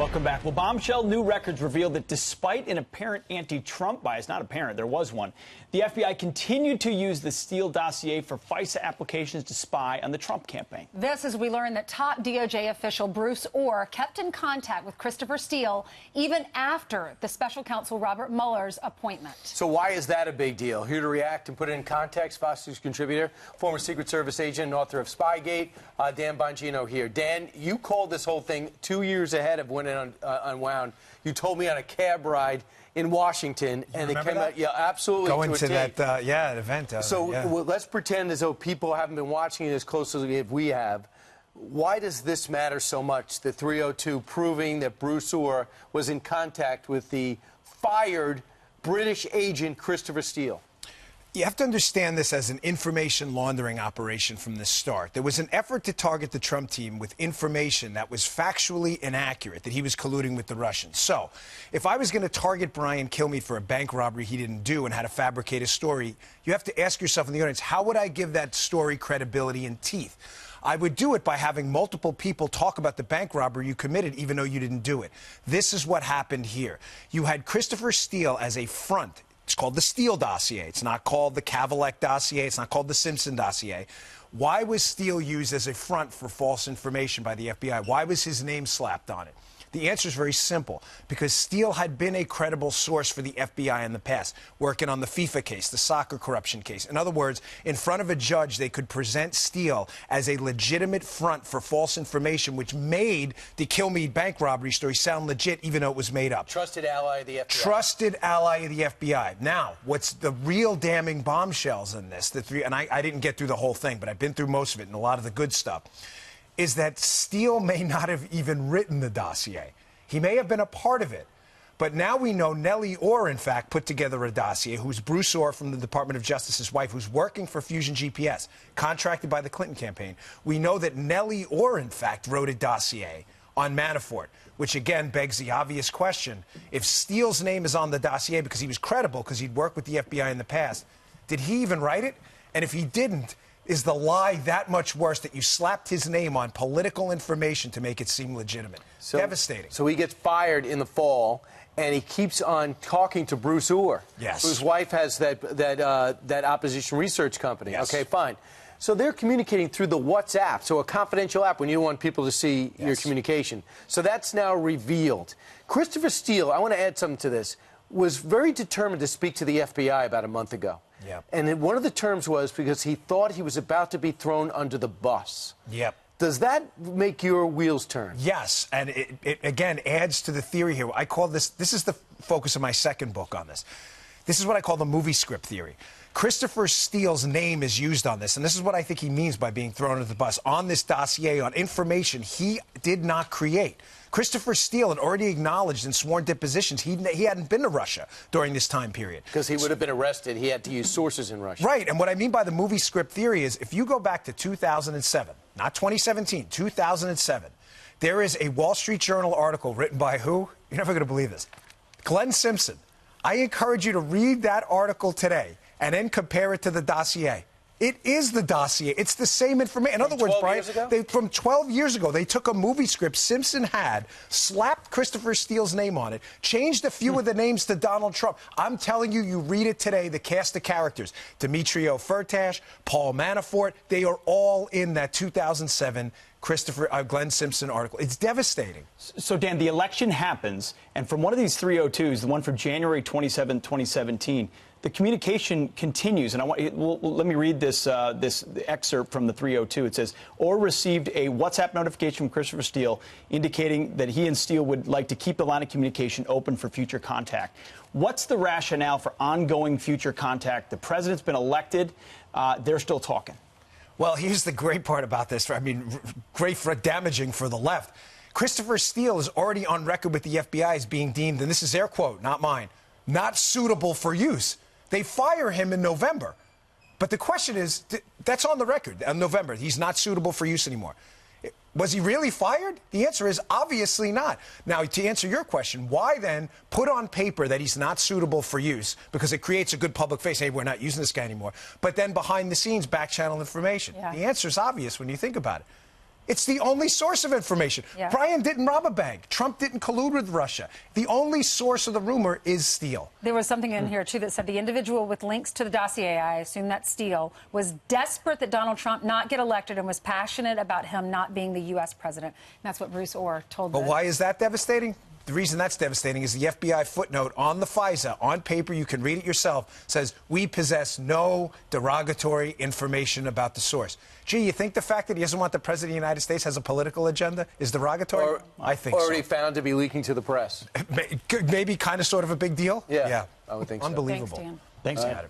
Welcome back. Well, bombshell new records reveal that despite an apparent anti-Trump bias, not apparent, there was one, the FBI continued to use the Steele dossier for FISA applications to spy on the Trump campaign. This as we learn that top DOJ official Bruce Ohr kept in contact with Christopher Steele even after the special counsel Robert Mueller's appointment. So why is that a big deal? Here to react and put it in context, Fox News contributor, former Secret Service agent and author of Spygate, Dan Bongino here. Dan, you called this whole thing 2 years ahead of when it unwound. You told me on a cab ride in Washington, and it came out, yeah, absolutely. Going to that, event. Well, let's pretend as though people haven't been watching it as closely as we have. Why does this matter so much, the 302 proving that Bruce Ohr was in contact with the fired British agent Christopher Steele? You have to understand this as an information laundering operation from the start. There was an effort to target the Trump team with information that was factually inaccurate, that he was colluding with the Russians. So, if I was going to target Brian Kilmeade for a bank robbery he didn't do and had to fabricate a story, you have to ask yourself in the audience, how would I give that story credibility and teeth? I would do it by having multiple people talk about the bank robbery you committed, even though you didn't do it. This is what happened here. You had Christopher Steele as a front. It's called the Steele dossier. It's not called the Cavalick dossier. It's not called the Simpson dossier. Why was Steele used as a front for false information by the FBI? Why was his name slapped on it? The answer is very simple, because Steele had been a credible source for the FBI in the past, working on the FIFA case, the soccer corruption case. In other words, in front of a judge, they could present Steele as a legitimate front for false information, which made the Kilmeade bank robbery story sound legit, even though it was made up. Trusted ally of the FBI. Trusted ally of the FBI. Now, what's the real damning bombshells in this, and I didn't get through the whole thing, but I've been through most of it and a lot of the good stuff, is that Steele may not have even written the dossier. He may have been a part of it. But now we know Nellie Ohr, in fact, put together a dossier, who's Bruce Ohr from the Department of Justice's wife, who's working for Fusion GPS, contracted by the Clinton campaign. We know that Nellie Ohr, in fact, wrote a dossier on Manafort, which again begs the obvious question. If Steele's name is on the dossier because he was credible, because he'd worked with the FBI in the past, did he even write it? And if he didn't, is the lie that much worse that you slapped his name on political information to make it seem legitimate? Devastating. So he gets fired in the fall, and he keeps on talking to Bruce Ohr, yes, whose wife has that opposition research company. Yes. Okay, fine. So they're communicating through the WhatsApp, so a confidential app when you want people to see your communication. So that's now revealed. Christopher Steele, I want to add something to this, was very determined to speak to the FBI about a month ago. Yep. And one of the terms was because he thought he was about to be thrown under the bus. Yep. Does that make your wheels turn? Yes, and it again adds to the theory here. I call this is the focus of my second book on this. This is what I call the movie script theory. Christopher Steele's name is used on this, and this is what I think he means by being thrown under the bus, on this dossier, on information he did not create. Christopher Steele had already acknowledged in sworn depositions he hadn't been to Russia during this time period. Because he would have been arrested. He had to use sources in Russia. Right, and what I mean by the movie script theory is if you go back to 2007, not 2017, 2007, there is a Wall Street Journal article written by who? You're never going to believe this. Glenn Simpson. I encourage you to read that article today and then compare it to the dossier. It is the dossier. It's the same information. In other words, Brian, from 12 years ago, they took a movie script Simpson had, slapped Christopher Steele's name on it, changed a few of the names to Donald Trump. I'm telling you, you read it today, the cast of characters, Demetrio Firtash, Paul Manafort, they are all in that 2007 Glenn Simpson article. It's devastating. So, Dan, the election happens, and from one of these 302s, the one from January 27, 2017, the communication continues, and let me read this excerpt from the 302. It says, Ohr received a WhatsApp notification from Christopher Steele indicating that he and Steele would like to keep the line of communication open for future contact. What's the rationale for ongoing future contact? The president's been elected. They're still talking. Well, here's the great part about this. I mean, great for damaging for the left. Christopher Steele is already on record with the FBI as being deemed, and this is their quote, not mine, not suitable for use. They fire him in November. But the question is, that's on the record, in November. He's not suitable for use anymore. Was he really fired? The answer is obviously not. Now, to answer your question, why then put on paper that he's not suitable for use? Because it creates a good public face. Hey, we're not using this guy anymore. But then behind the scenes, back channel information. Yeah. The answer is obvious when you think about it. It's the only source of information. Yeah. Brian didn't rob a bank. Trump didn't collude with Russia. The only source of the rumor is Steele. There was something in here, too, that said the individual with links to the dossier, I assume that's Steele, was desperate that Donald Trump not get elected and was passionate about him not being the U.S. president. And that's what Bruce Ohr told But the... why is that devastating? The reason that's devastating is the FBI footnote on the FISA, on paper, you can read it yourself, says, we possess no derogatory information about the source. Gee, you think the fact that he doesn't want the President of the United States has a political agenda is derogatory? I think already so. found to be leaking to the press. Maybe kind of sort of a big deal? Yeah, I would think so. Unbelievable. Thanks, Dan. Thanks, Adam.